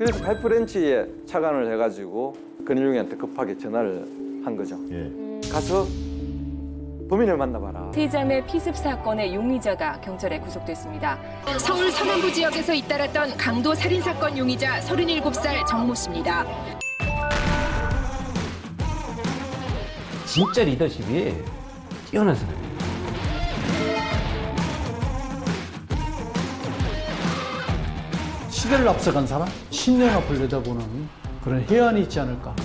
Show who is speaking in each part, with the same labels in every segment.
Speaker 1: 그래서 파이프렌치에 착안을 해가지고 근일용이한테 급하게 전화를 한 거죠. 가서 범인을 만나봐라.
Speaker 2: 세자매 피습 사건의 용의자가 경찰에 구속됐습니다.
Speaker 3: 서울 서남부 지역에서 잇따랐던 강도 살인 사건 용의자 37살 정모 씨입니다.
Speaker 4: 진짜 리더십이 뛰어난 사람이에요.
Speaker 5: 시대를 앞서간 사람? 신년 앞을 내다보는 그런 해안이 있지 않을까.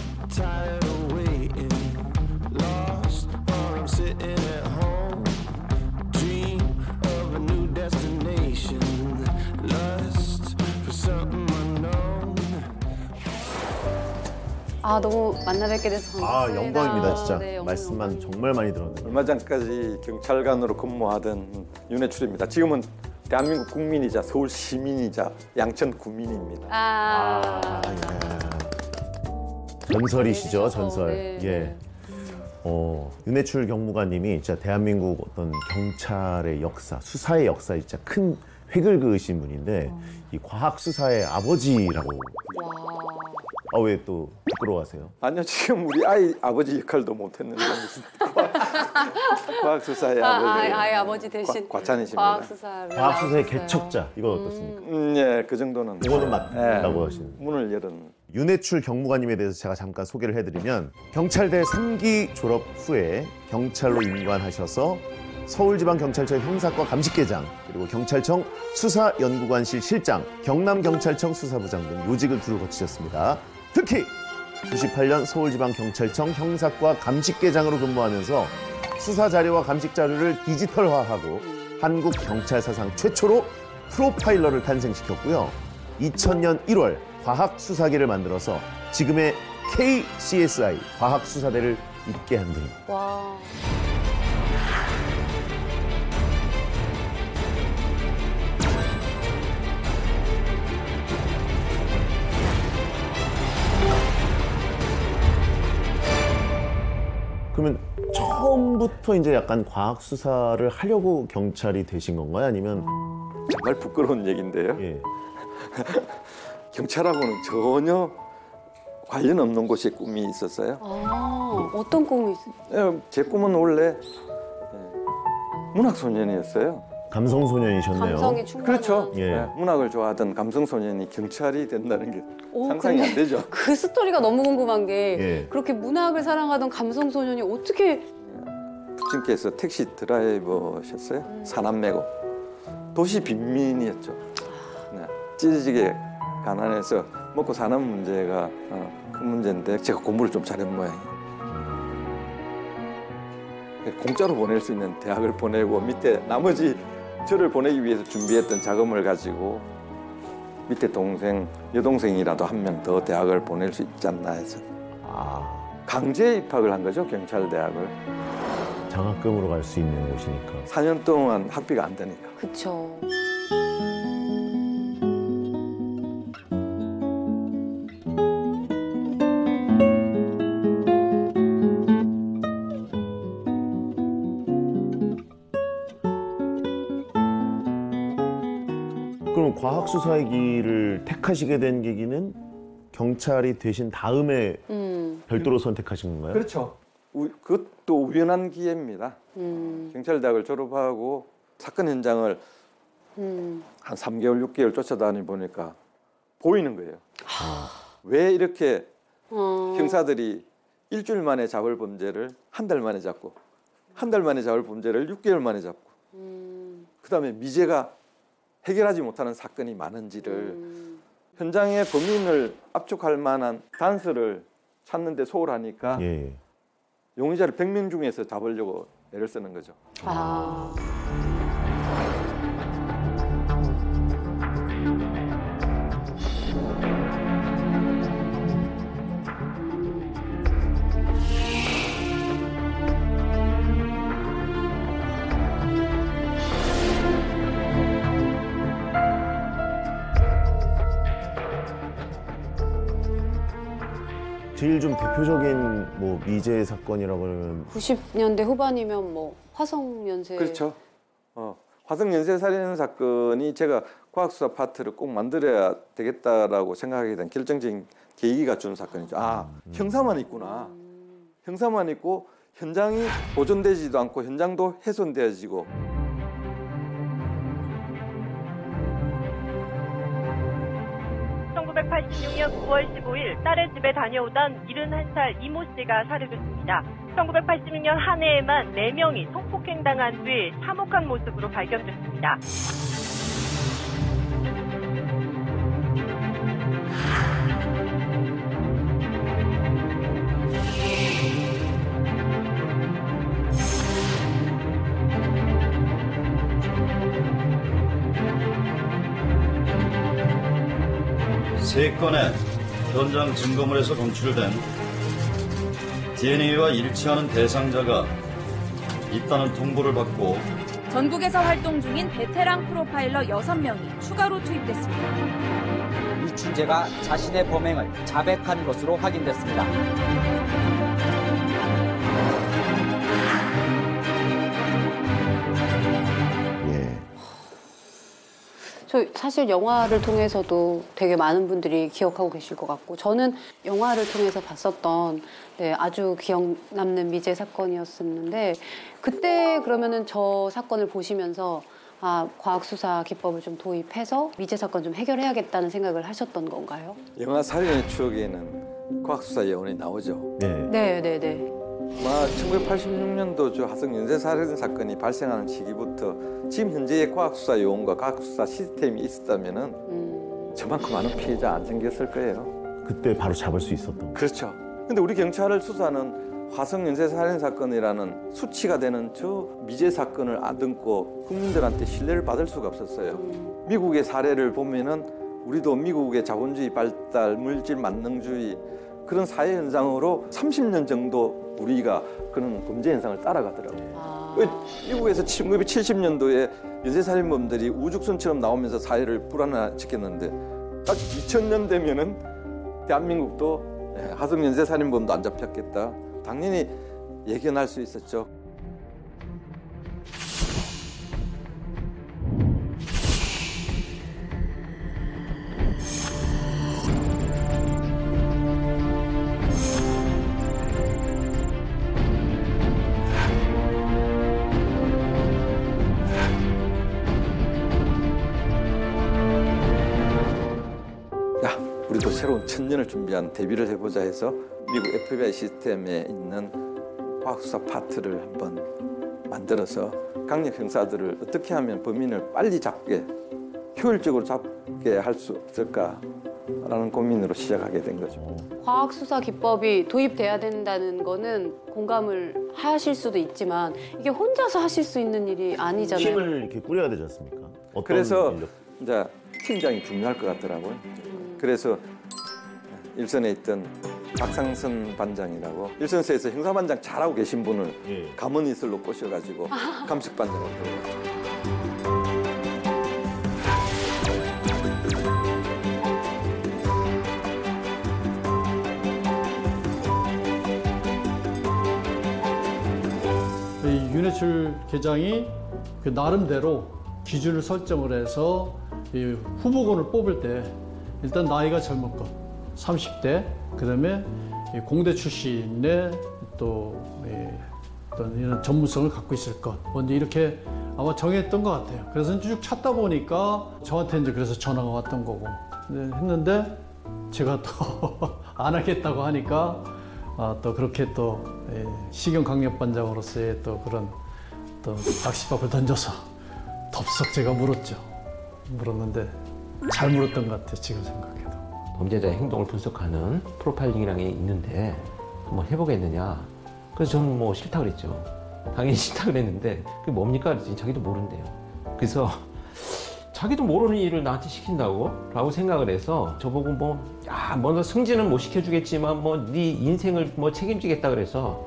Speaker 6: 아, 너무 만나 뵙게 돼서 반갑습니다.
Speaker 7: 영광입니다, 진짜.
Speaker 6: 네,
Speaker 7: 말씀만 정말 많이 들었는데.
Speaker 1: 얼마 전까지 경찰관으로 근무하던 윤해출입니다. 지금은 대한민국 국민이자 서울 시민이자 양천 구민입니다.
Speaker 7: 전설이시죠, 전설.
Speaker 6: 네.
Speaker 7: 예. 윤해출 경무관님이 진짜 대한민국 어떤 경찰의 역사, 수사의 역사에 진짜 큰 획을 그으신 분인데 이 과학 수사의 아버지라고. 왜 또 부끄러워하세요?
Speaker 1: 아니요, 지금 우리 아이 아버지 역할도 못했는데 무슨 과학수사의 아버지.
Speaker 6: 아이 아버지 대신
Speaker 1: 과찬이십니다.
Speaker 7: 과학수사의 개척자, 이건 어떻습니까?
Speaker 1: 예, 그 정도는.
Speaker 7: 그거는 맞다고 하시는.
Speaker 1: 문을 열은.
Speaker 7: 윤해출 경무관님에 대해서 제가 잠깐 소개를 해드리면 경찰대 3기 졸업 후에 경찰로 임관하셔서 서울지방경찰청 형사과 감식계장, 그리고 경찰청 수사연구관실 실장, 경남경찰청 수사부장 등 요직을 두루 거치셨습니다. 특히 98년 서울지방경찰청 형사과 감식계장으로 근무하면서 수사자료와 감식자료를 디지털화하고 한국 경찰 사상 최초로 프로파일러를 탄생시켰고요. 2000년 1월 과학수사계를 만들어서 지금의 KCSI 과학수사대를 잇게 한 분입니다.
Speaker 6: 와.
Speaker 7: 그러면 처음부터 이제 약간 과학 수사를 하려고 경찰이 되신 건가요? 아니면
Speaker 1: 정말 부끄러운 얘기인데요.
Speaker 7: 예.
Speaker 1: 경찰하고는 전혀 관련 없는 곳에 꿈이 있었어요.
Speaker 6: 어떤 꿈이 있어요?
Speaker 1: 제 꿈은 원래 문학소년이었어요.
Speaker 7: 감성소년이셨네요.
Speaker 6: 감성이 충분한.
Speaker 1: 그렇죠.
Speaker 7: 예.
Speaker 1: 문학을 좋아하던 감성소년이 경찰이 된다는 게 상상이 안 되죠.
Speaker 6: 그 스토리가 너무 궁금한 게
Speaker 7: 예.
Speaker 6: 그렇게 문학을 사랑하던 감성 소년이 어떻게
Speaker 1: 부친께서 택시 드라이버셨어요. 사남매고 도시 빈민이었죠. 네. 찢어지게 가난해서 먹고 사는 문제가 큰 문제인데 제가 공부를 좀 잘한 모양이에요. 공짜로 보낼 수 있는 대학을 보내고 밑에 나머지 저를 보내기 위해서 준비했던 자금을 가지고 밑에 동생, 여동생이라도 한 명 더 대학을 보낼 수 있지 않나 해서 강제 입학을 한 거죠, 경찰대학을.
Speaker 7: 장학금으로 갈 수 있는 곳이니까.
Speaker 1: 4년 동안 학비가 안 되니까.
Speaker 6: 그쵸.
Speaker 7: 그럼 과학수사의 길을 택하시게 된 계기는 경찰이 되신 다음에 별도로 선택하신 건가요?
Speaker 1: 그렇죠. 그것도 우연한 기회입니다. 경찰대학을 졸업하고 사건 현장을 한 3개월, 6개월 쫓아다니 보니까 보이는 거예요. 왜 이렇게 형사들이 일주일 만에 잡을 범죄를 한 달 만에 잡고 한 달 만에 잡을 범죄를 6개월 만에 잡고 그다음에 미제가 해결하지 못하는 사건이 많은지를 현장의 범인을 압축할 만한 단서를 찾는 데 소홀하니까
Speaker 7: 예.
Speaker 1: 용의자를 100명 중에서 잡으려고 애를 쓰는 거죠.
Speaker 7: 제일 좀 대표적인 뭐 미제 사건이라고 하면
Speaker 6: 90년대 후반이면 뭐 화성 연쇄.
Speaker 1: 그렇죠. 화성 연쇄 살인 사건이 제가 과학수사 파트를 꼭 만들어야 되겠다라고 생각하게 된 결정적인 계기가 준 사건이죠. 아, 형사만 있구나. 형사만 있고 현장이 보존되지도 않고 현장도 훼손되어지고
Speaker 8: 1986년 9월 15일 딸의 집에 다녀오던 71살 이모 씨가 살해됐습니다. 1986년 한 해에만 4명이 성폭행당한 뒤 참혹한 모습으로 발견됐습니다.
Speaker 9: 세 건의 현장 증거물에서 검출된 DNA와 일치하는 대상자가 있다는 통보를 받고
Speaker 10: 전국에서 활동 중인 베테랑 프로파일러 6명이 추가로 투입됐습니다.
Speaker 11: 이춘재가 자신의 범행을 자백한 것으로 확인됐습니다.
Speaker 6: 저 사실 영화를 통해서도 되게 많은 분들이 기억하고 계실 것 같고 저는 영화를 통해서 봤었던 아주 기억 남는 미제 사건이었었는데 그때 그러면은 저 사건을 보시면서 아, 과학수사 기법을 좀 도입해서 미제 사건 좀 해결해야겠다는 생각을 하셨던 건가요?
Speaker 1: 영화 살인의 추억에는 과학수사 예언이 나오죠.
Speaker 6: 네.
Speaker 1: 1986년도 저 화성 연쇄 살인 사건이 발생하는 시기부터 지금 현재의 과학수사 요원과 과학수사 시스템이 있었다면은 저만큼 많은 피해자 안 생겼을 거예요.
Speaker 7: 그때 바로 잡을 수 있었던 거예요.
Speaker 1: 그렇죠. 근데 우리 경찰을 수사는 화성 연쇄 살인 사건이라는 수치가 되는 저 미제 사건을 아듬고 국민들한테 신뢰를 받을 수가 없었어요. 미국의 사례를 보면은 우리도 미국의 자본주의 발달, 물질 만능주의 그런 사회 현상으로 30년 정도 우리가 그런 범죄 현상을 따라가더라고요. 미국에서 1970년도에 연쇄살인범들이 우죽순처럼 나오면서 사회를 불안화시켰는데 딱 2000년 되면은 대한민국도 화성 연쇄살인범도 안 잡혔겠다. 당연히 예견할 수 있었죠. 우리도 새로운 천년을 준비한 데뷔를 해보자 해서 미국 FBI 시스템에 있는 과학수사 파트를 한번 만들어서 강력 형사들을 어떻게 하면 범인을 빨리 잡게 효율적으로 잡게 할 수 없을까라는 고민으로 시작하게 된 거죠.
Speaker 6: 과학수사 기법이 도입돼야 된다는 거는 공감을 하실 수도 있지만 이게 혼자서 하실 수 있는 일이 아니잖아요.
Speaker 7: 팀을 이렇게 꾸려야 되지 않습니까?
Speaker 1: 그래서 이제 팀장이 중요할 것 같더라고요. 그래서 일선에 있던 박상선 반장이라고 일선서에서 형사반장 잘하고 계신 분을 감언이슬로 꼬셔가지고 감식반장으로 들어갔죠.
Speaker 5: 윤해출 계장이 그 나름대로 기준을 설정을 해서 이 후보군을 뽑을 때 일단 나이가 젊은 것, 30대, 그다음에 공대 출신의 또 어떤 이런 전문성을 갖고 있을 것, 먼저 이렇게 아마 정했던 것 같아요. 그래서 쭉 찾다 보니까 저한테 이제 그래서 전화가 왔던 거고 했는데 제가 또 안 하겠다고 하니까 또 그렇게 또 시경 강력반장으로서의 또 그런 또 낚싯밥을 던져서 덥석 제가 물었는데 잘 물었던 것 같아요, 지금 생각해도.
Speaker 4: 범죄자의 행동을 분석하는 프로파일링이라는 게 있는데 한번 해보겠느냐. 그래서 저는 뭐 싫다 그랬죠. 당연히 싫다 그랬는데 그게 뭡니까 그랬더니 자기도 모른대요. 그래서 자기도 모르는 일을 나한테 시킨다고? 라고 생각을 해서 저보고 먼저 승진은 못 시켜주겠지만 네 인생을 책임지겠다 그래서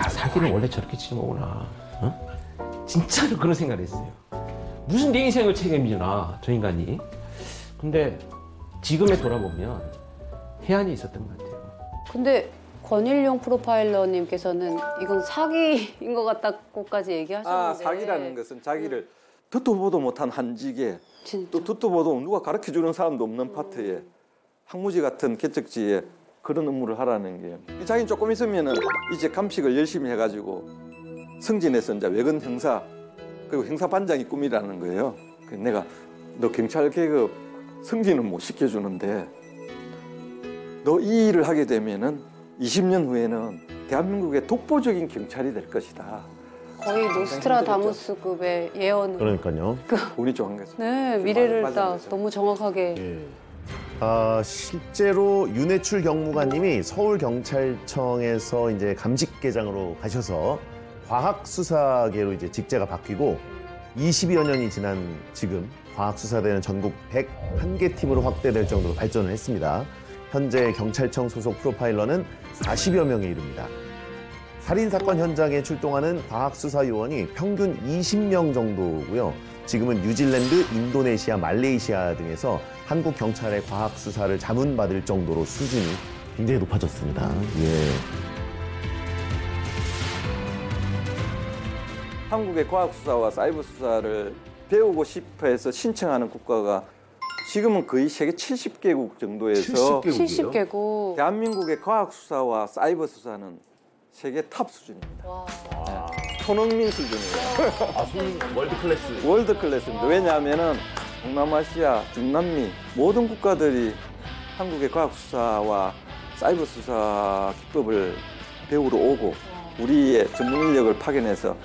Speaker 4: 사기는 원래 저렇게 치는 거구나. 어? 진짜로 그런 생각을 했어요. 무슨 내 인생을 책임지나 저 인간이. 근데 지금에 돌아보면 해안이 있었던 것 같아요.
Speaker 6: 근데 권일용 프로파일러님께서는 이건 사기인 것 같다고까지 얘기하셨는데.
Speaker 1: 사기라는 것은 자기를 듣도 보도 못한 한직에 또 듣도 보도 누가 가르쳐주는 사람도 없는 파트에 항무지 같은 개척지에 그런 업무를 하라는 게 자기는 조금 있으면은 이제 감식을 열심히 해가지고 승진해서 이제 외근 형사 그리고 형사반장이 꿈이라는 거예요. 그래서 내가 너 경찰 계급 승진은 못 시켜주는데 너 이 일을 하게 되면은 20년 후에는 대한민국의 독보적인 경찰이 될 것이다.
Speaker 6: 거의 노스트라다무스급의 예언.
Speaker 7: 그러니까요.
Speaker 1: 운이 좋은 거죠.
Speaker 6: 네, 미래를
Speaker 1: 맞은
Speaker 6: 딱
Speaker 1: 거죠.
Speaker 6: 너무 정확하게.
Speaker 7: 예. 실제로 윤해출 경무관님이 서울경찰청에서 이제 감식계장으로 가셔서 과학수사계로 이제 직제가 바뀌고 20여 년이 지난 지금 과학수사대는 전국 101개 팀으로 확대될 정도로 발전을 했습니다. 현재 경찰청 소속 프로파일러는 40여 명에 이릅니다. 살인사건 현장에 출동하는 과학수사요원이 평균 20명 정도고요. 지금은 뉴질랜드, 인도네시아, 말레이시아 등에서 한국 경찰의 과학수사를 자문받을 정도로 수준이 굉장히 높아졌습니다. 예.
Speaker 1: 한국의 과학수사와 사이버 수사를 배우고 싶어 해서 신청하는 국가가 지금은 거의 세계 70개국 정도에서
Speaker 6: 70개국.
Speaker 1: 대한민국의 과학수사와 사이버 수사는 세계 탑 수준입니다.
Speaker 6: 와.
Speaker 1: 손흥민 수준이에요.
Speaker 7: 월드 클래스.
Speaker 1: 월드 클래스입니다. 왜냐하면은 동남아시아, 중남미 모든 국가들이 한국의 과학수사와 사이버 수사 기법을 배우러 오고 우리의 전문 인력을 파견해서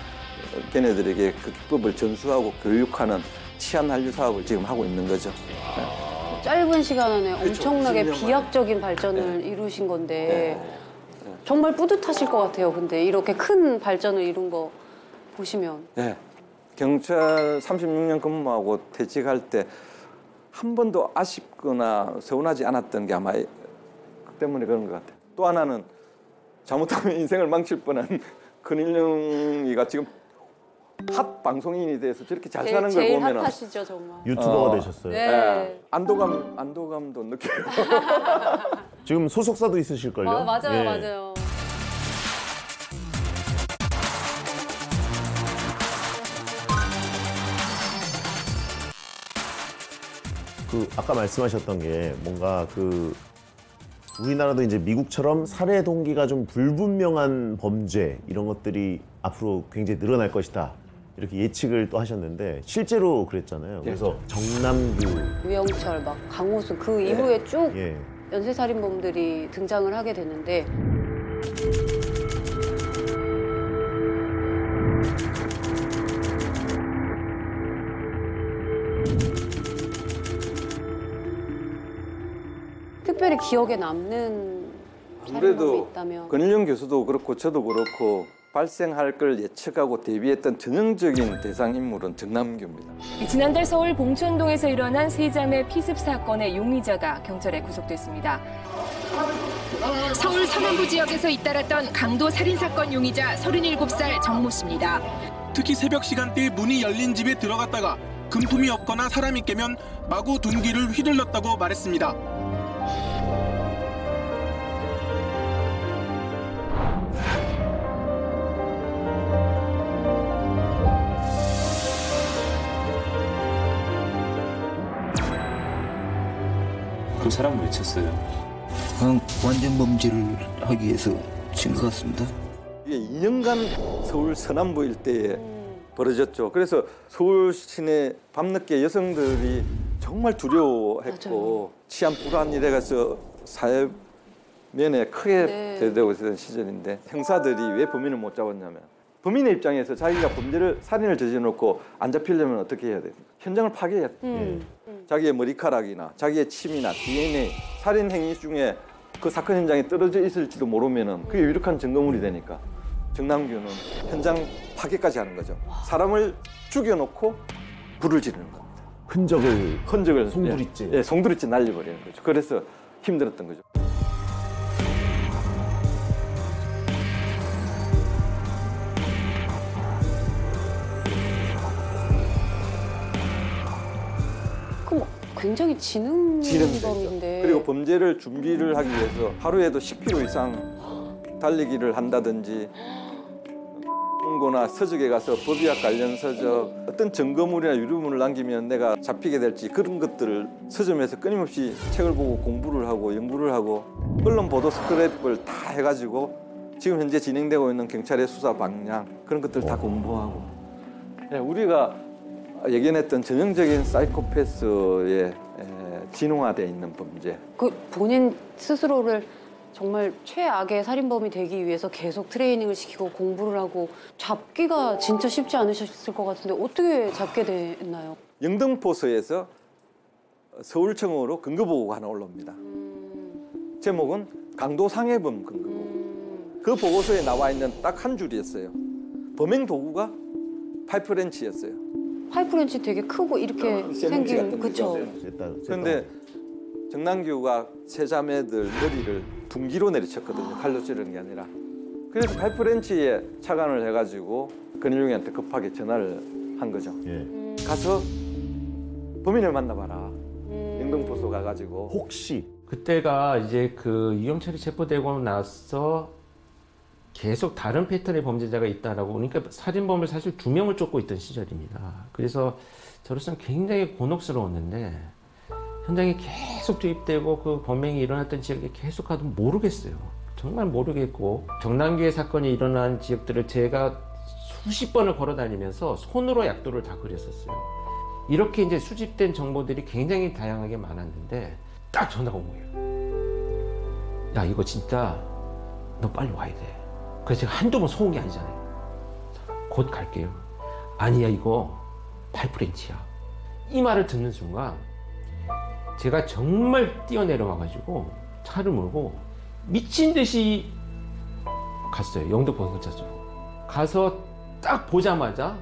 Speaker 1: 걔네들에게 그 기법을 전수하고 교육하는 치안 한류 사업을 지금 하고 있는 거죠.
Speaker 6: 짧은 시간 안에
Speaker 1: 그렇죠.
Speaker 6: 엄청나게
Speaker 1: 10년 만에.
Speaker 6: 비약적인 발전을 이루신 건데 정말 뿌듯하실 것 같아요. 근데 이렇게 큰 발전을 이룬 거 보시면.
Speaker 1: 네. 경찰 36년 근무하고 퇴직할 때 한 번도 아쉽거나 서운하지 않았던 게 아마 그 때문에 그런 것 같아요. 또 하나는 잘못하면 인생을 망칠 뻔한 근일령이가 지금 핫 방송인이 돼서 저렇게 잘 사는 걸
Speaker 6: 제일
Speaker 1: 보면은
Speaker 6: 핫하시죠, 정말.
Speaker 7: 유튜버가 되셨어요.
Speaker 6: 네.
Speaker 1: 안도감도 느껴요.
Speaker 7: 지금 소속사도 있으실걸요?
Speaker 6: 맞아요,
Speaker 7: 예.
Speaker 6: 맞아요.
Speaker 7: 아까 말씀하셨던 게 뭔가 우리나라도 이제 미국처럼 살해 동기가 좀 불분명한 범죄 이런 것들이 앞으로 굉장히 늘어날 것이다. 이렇게 예측을 또 하셨는데 실제로 그랬잖아요. 그래서 정남규,
Speaker 6: 유영철, 막 강호수 그 이후에 쭉
Speaker 7: 예.
Speaker 6: 연쇄살인범들이 등장을 하게 되는데 특별히 기억에 남는 살인범이
Speaker 1: 아무래도
Speaker 6: 있다면
Speaker 1: 근일령 교수도 그렇고 저도 그렇고 발생할 걸 예측하고 대비했던 전형적인 대상 인물은 정남규입니다.
Speaker 2: 지난달 서울 봉천동에서 일어난 세 자매 피습 사건의 용의자가 경찰에 구속됐습니다.
Speaker 3: 서울 서남부 지역에서 잇따랐던 강도 살인사건 용의자 37살 정모 씨입니다.
Speaker 12: 특히 새벽 시간대에 문이 열린 집에 들어갔다가 금품이 없거나 사람이 깨면 마구 둔기를 휘둘렀다고 말했습니다.
Speaker 13: 그 사람을 왜 쳤어요? 완전 범죄를 하기 위해서 친 것 같습니다.
Speaker 1: 이게 2년간 서울 서남부 일대에 벌어졌죠. 그래서 서울 시내 밤늦게 여성들이 정말 두려워했고
Speaker 6: 맞아요.
Speaker 1: 치안 불안 이래가서 사회면에 크게
Speaker 6: 네.
Speaker 1: 대두되고 있었던 시절인데 형사들이 왜 범인을 못 잡았냐면 범인의 입장에서 자기가 살인을 저질러놓고 안 잡히려면 어떻게 해야 됩니까? 현장을 파괴해야 돼요. 자기의 머리카락이나 자기의 침이나 DNA, 살인 행위 중에 그 사건 현장에 떨어져 있을지도 모르면은 그게 유력한 증거물이 되니까 정남규는 현장 파괴까지 하는 거죠. 사람을 죽여놓고 불을 지르는 겁니다. 흔적을
Speaker 7: 송두리째.
Speaker 1: 예, 송두리째 날려버리는 거죠. 그래서 힘들었던 거죠.
Speaker 6: 그럼 굉장히 지능범인데
Speaker 1: 그리고 범죄를 준비를 하기 위해서 하루에도 10km 이상 달리기를 한다든지 금고나 서적에 가서 법의학 관련 서적, 어떤 증거물이나 유류물을 남기면 내가 잡히게 될지 그런 것들을 서점에서 끊임없이 책을 보고 공부를 하고 연구를 하고 언론 보도 스크랩을 다 해가지고 지금 현재 진행되고 있는 경찰의 수사 방향 그런 것들 다 공부하고 우리가 예견했던 전형적인 사이코패스의 진화되어 있는 범죄.
Speaker 6: 그 본인 스스로를 정말 최악의 살인범이 되기 위해서 계속 트레이닝을 시키고 공부를 하고 잡기가 진짜 쉽지 않으셨을 것 같은데 어떻게 잡게 됐나요?
Speaker 1: 영등포서에서 서울청으로 근거보고가 하나 올라옵니다. 제목은 강도상해범 근거보고. 그 보고서에 나와 있는 딱 한 줄이었어요. 범행 도구가 파이프렌치였어요.
Speaker 6: 파이프렌치 되게 크고 이렇게 생긴 그렇죠.
Speaker 1: 그런데 정남규가 세 자매들 머리를 둔기로 내리쳤거든요. 칼로 찌르는 게 아니라. 그래서 파이프렌치에 착안을 해가지고 근일용이한테 급하게 전화를 한 거죠. 가서 범인을 만나봐라. 영등포소 가가지고.
Speaker 7: 혹시
Speaker 4: 그때가 이제 그 유영철이 체포되고 나서 계속 다른 패턴의 범죄자가 있다라고 그러니까 살인범을 사실 2명을 쫓고 있던 시절입니다. 그래서 저로서는 굉장히 곤혹스러웠는데 현장에 계속 투입되고 그 범행이 일어났던 지역에 계속 가도 모르겠어요. 정말 모르겠고 정남규의 사건이 일어난 지역들을 제가 수십 번을 걸어 다니면서 손으로 약도를 다 그렸었어요. 이렇게 이제 수집된 정보들이 굉장히 다양하게 많았는데 딱 전화가 온 거예요. 야 이거 진짜 너 빨리 와야 돼. 그래서 제가 한두 번 속은 게 아니잖아요. 곧 갈게요. 아니야 이거 파이프렌치야. 이 말을 듣는 순간 제가 정말 뛰어내려와가지고 차를 몰고 미친 듯이 갔어요. 영등포 경찰서로. 가서 딱 보자마자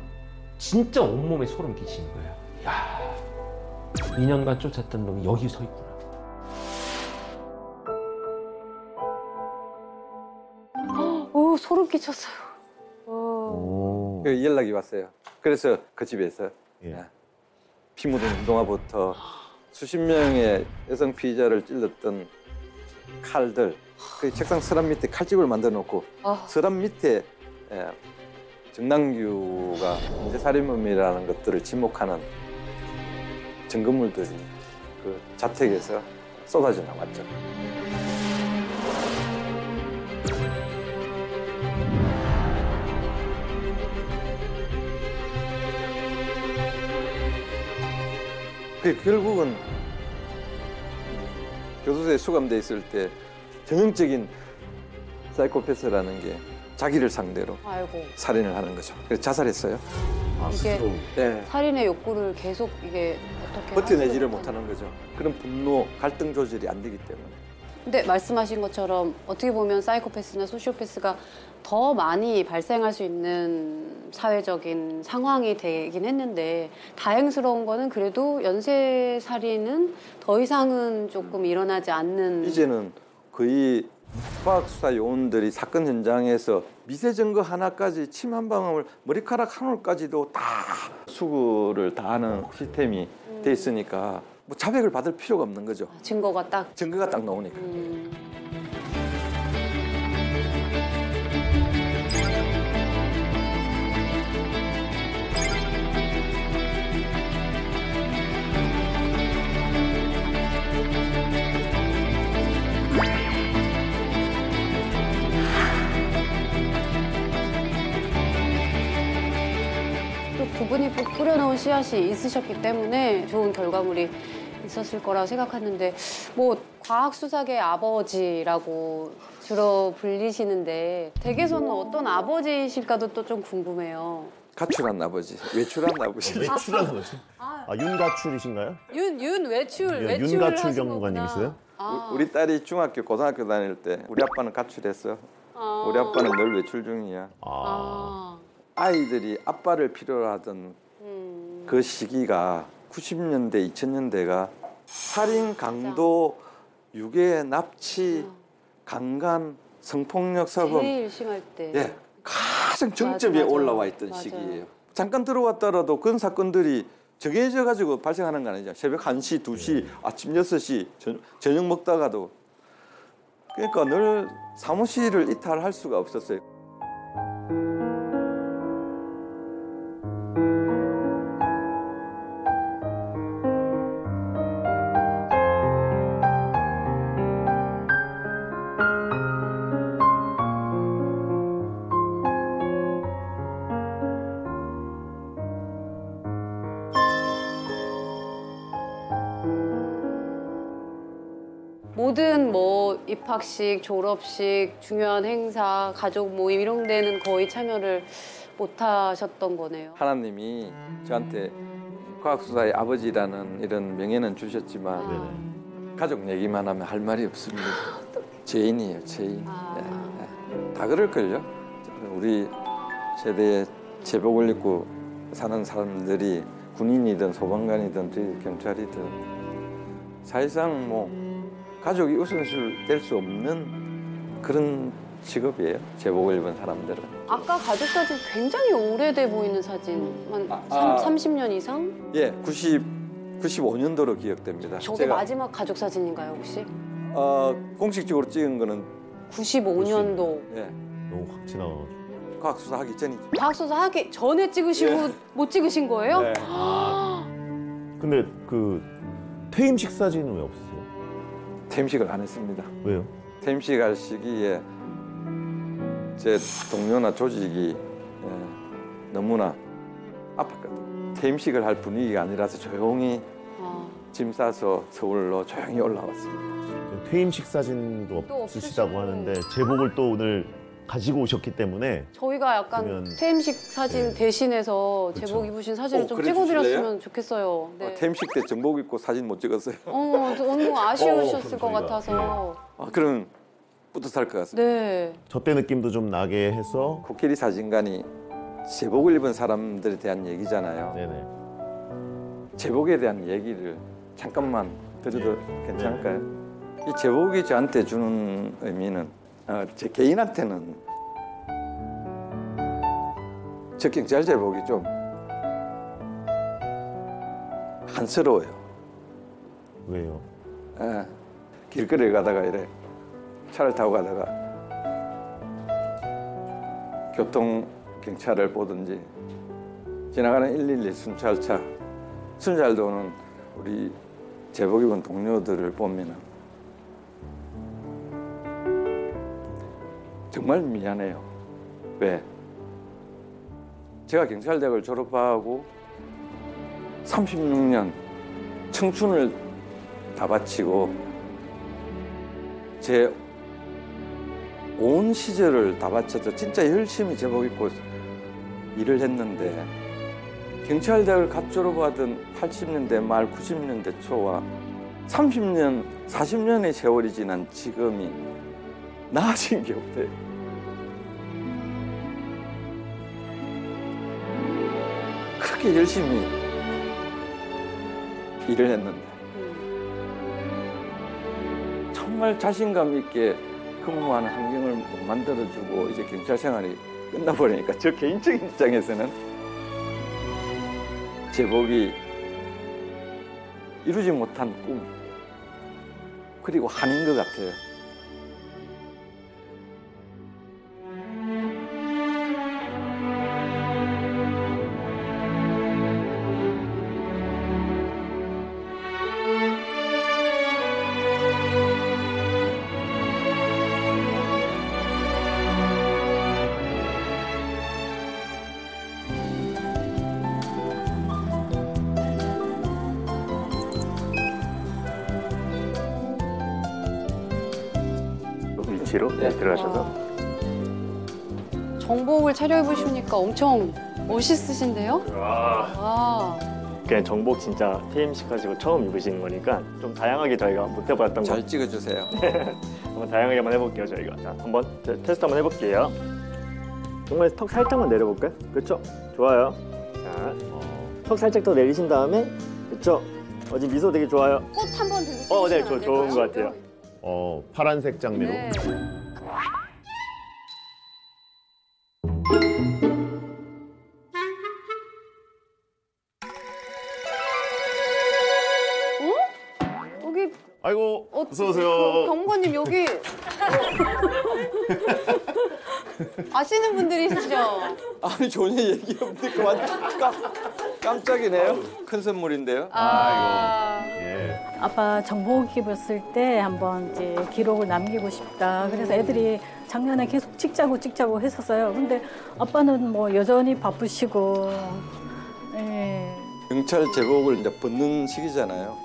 Speaker 4: 진짜 온몸에 소름 끼치는 거예요. 야, 2년간 쫓았던 놈이 여기 서 있구나.
Speaker 6: 오, 소름 끼쳤어요.
Speaker 1: 연락이 왔어요. 그래서 그 집에서 피 묻은 운동화부터 수십 명의 여성 피의자를 찔렀던 칼들, 그 책상 서랍 밑에 칼집을 만들어 놓고 서랍 밑에 정남규가 인쇄살인범이라는 것들을 지목하는 증거물들이 그 자택에서 쏟아져 나왔죠. 결국은 교도소에 수감돼 있을 때 전형적인 사이코패스라는 게 자기를 상대로 살인을 하는 거죠. 그래서 자살했어요.
Speaker 6: 이게 살인의 욕구를 계속 이게 어떻게
Speaker 1: 버텨내지를 못하는 거죠. 그런 분노, 갈등 조절이 안 되기 때문에.
Speaker 6: 근데 말씀하신 것처럼 어떻게 보면 사이코패스나 소시오패스가 더 많이 발생할 수 있는 사회적인 상황이 되긴 했는데 다행스러운 거는 그래도 연쇄살인은 더 이상은 조금 일어나지 않는
Speaker 1: 이제는 거의 과학수사 요원들이 사건 현장에서 미세 증거 하나까지 침 한 방울, 머리카락 한 올까지도 다 수구를 다 하는 시스템이 돼 있으니까 뭐 자백을 받을 필요가 없는 거죠.
Speaker 6: 증거가 딱
Speaker 1: 나오니까.
Speaker 6: 두 분이 뿌려놓은 씨앗이 있으셨기 때문에 좋은 결과물이 있었을 거라고 생각하는데 뭐 과학수사계 아버지라고 주로 불리시는데 댁에서는 어떤 아버지실까도 또 좀 궁금해요.
Speaker 1: 가출한 아버지, 외출한 아버지.
Speaker 7: 외출한 아버지? 윤가출이신가요?
Speaker 6: 외출
Speaker 7: 윤가출 경무관님이세요?
Speaker 1: 우리 딸이 중학교, 고등학교 다닐 때 우리 아빠는 가출했어. 우리 아빠는 늘 외출 중이야. 아이들이 아빠를 필요로 하던 그 시기가 90년대, 2000년대가 살인, 강도, 유괴, 납치, 강간, 성폭력 사범
Speaker 6: 제일 심할 때
Speaker 1: 가장 정점에 올라와 있던 시기예요. 잠깐 들어왔더라도 그런 사건들이 정해져 가지고 발생하는 거 아니죠. 새벽 1시, 2시, 아침 6시 저녁 먹다가도 그러니까 늘 사무실을 이탈할 수가 없었어요.
Speaker 6: 모든 뭐 입학식, 졸업식, 중요한 행사, 가족 모임 이런 데는 거의 참여를 못 하셨던 거네요.
Speaker 1: 하나님이 저한테 과학수사의 아버지라는 이런 명예는 주셨지만 가족 얘기만 하면 할 말이 없습니다. 죄인이에요, 죄인. 다 그럴걸요. 우리 세대에 제복을 입고 사는 사람들이 군인이든 소방관이든 경찰이든 사실상 뭐 가족이 우선순위 될 수 없는 그런 직업이에요. 제복을 입은 사람들은.
Speaker 6: 아까 가족 사진 굉장히 오래돼 보이는 사진. 한 30년 이상?
Speaker 1: 예, 95년도로 기억됩니다.
Speaker 6: 저게 마지막 가족 사진인가요, 혹시?
Speaker 1: 공식적으로 찍은 거는
Speaker 6: 95년도.
Speaker 1: 예.
Speaker 7: 너무 확 지나가가지고.
Speaker 1: 과학수사 하기 전이죠.
Speaker 6: 과학수사 하기 전에 찍으시고
Speaker 1: 예.
Speaker 6: 못 찍으신 거예요?
Speaker 1: 네.
Speaker 7: 근데 그 퇴임식 사진은 왜 없으세요?
Speaker 1: 퇴임식을 안 했습니다.
Speaker 7: 왜요?
Speaker 1: 퇴임식 할 시기에 제 동료나 조직이 너무나 아팠거든요. 퇴임식을 할 분위기가 아니라서 조용히 짐 싸서 서울로 조용히 올라왔습니다.
Speaker 7: 퇴임식 사진도 없으시다고 하는데 제복을 또 오늘 가지고 오셨기 때문에
Speaker 6: 저희가 약간 퇴임식 사진 대신해서 제복 입으신 사진을 좀 찍어드렸으면 좋겠어요. 네.
Speaker 1: 퇴임식 때 정복 입고 사진 못 찍었어요.
Speaker 6: 너무 아쉬우셨을 것 같아서.
Speaker 1: 그럼 뿌듯할 것 같습니다.
Speaker 6: 네.
Speaker 7: 저 때 느낌도 좀 나게 해서
Speaker 1: 코끼리 사진관이 제복을 입은 사람들에 대한 얘기잖아요.
Speaker 7: 네네.
Speaker 1: 제복에 대한 얘기를 잠깐만 드려도 괜찮을까요? 이 제복이 저한테 주는 의미는 제 개인한테는 저 경찰 제복이 좀 한스러워요.
Speaker 7: 왜요?
Speaker 1: 길거리에 가다가 이래 차를 타고 가다가 교통 경찰을 보든지 지나가는 112 순찰차 순찰도 오는 우리 제복 입은 동료들을 보면은 정말 미안해요. 왜? 제가 경찰대학을 졸업하고 36년 청춘을 다 바치고 제 온 시절을 다 바쳐서 진짜 열심히 제복 입고 일을 했는데 경찰대학을 갓 졸업하던 80년대 말 90년대 초와 30년, 40년의 세월이 지난 지금이 나아진 게 없대요. 그렇게 열심히 일을 했는데 정말 자신감 있게 근무하는 환경을 못 만들어주고 이제 경찰 생활이 끝나버리니까 저 개인적인 입장에서는 제복이 이루지 못한 꿈 그리고 한인 것 같아요.
Speaker 14: 위치로 들어가셔서
Speaker 6: 정복을 차려입으시니까 엄청 멋있으신데요?
Speaker 14: 그냥 정복 진짜 퇴임식 가지고 처음 입으시는 거니까 좀 다양하게 저희가 못 해봤던 거
Speaker 1: 잘 찍어주세요.
Speaker 14: 한번 다양하게 한번 해볼게요 저희가. 자, 한번 테스트 한번 해볼게요. 정말 턱 살짝만 내려볼까요? 그렇죠? 좋아요. 자, 턱 살짝 더 내리신 다음에 그렇죠? 지금 미소 되게 좋아요.
Speaker 6: 꽃 한번 들고
Speaker 14: 네, 좋은 것 같아요.
Speaker 7: 파란색 장미로.
Speaker 6: 네. 여기
Speaker 7: 아이고 어서 오세요.
Speaker 6: 경무관님 여기 아시는 분들이시죠?
Speaker 1: 아니 전혀 얘기 없는데 완전 깜짝이네요. 큰 선물인데요.
Speaker 15: 아빠 정복 입었을 때 한번 이제 기록을 남기고 싶다. 그래서 애들이 작년에 계속 찍자고 했었어요. 근데 아빠는 뭐 여전히 바쁘시고.
Speaker 1: 경찰 제복을 이제 벗는 시기잖아요.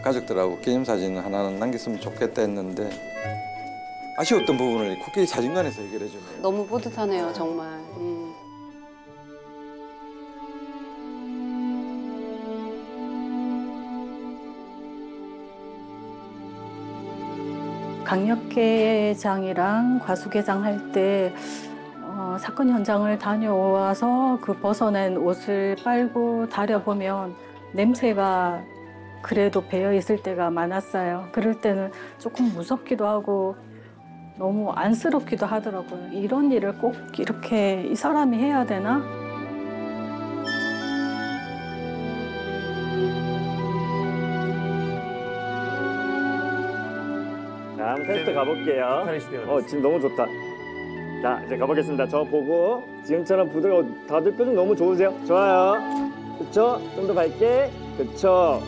Speaker 1: 가족들하고 기념사진 하나는 남겼으면 좋겠다 했는데 아쉬웠던 부분을 국회 사진관에서 해결해 주네요.
Speaker 6: 너무 뿌듯하네요, 정말.
Speaker 15: 강력회장이랑 과수회장 할 때 사건 현장을 다녀와서 그 벗어낸 옷을 빨고 다려보면 냄새가 그래도 배어 있을 때가 많았어요. 그럴 때는 조금 무섭기도 하고 너무 안쓰럽기도 하더라고요. 이런 일을 꼭 이렇게 이 사람이 해야 되나?
Speaker 14: 자, 한번 테스트 가볼게요. 지금 너무 좋다. 자, 이제 가보겠습니다. 저 보고 지금처럼 부드러워. 다들 표정 너무 좋으세요? 좋아요. 그쵸? 좀 더 밝게. 그쵸?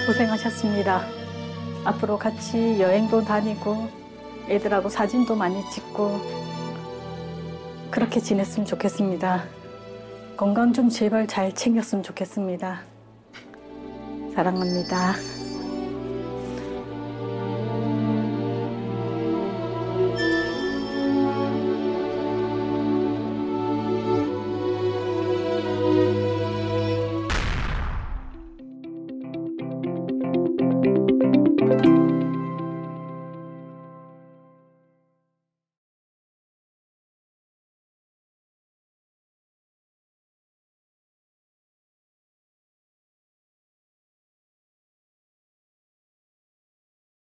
Speaker 15: 고생하셨습니다. 앞으로 같이 여행도 다니고 애들하고 사진도 많이 찍고 그렇게 지냈으면 좋겠습니다. 건강 좀 제발 잘 챙겼으면 좋겠습니다. 사랑합니다.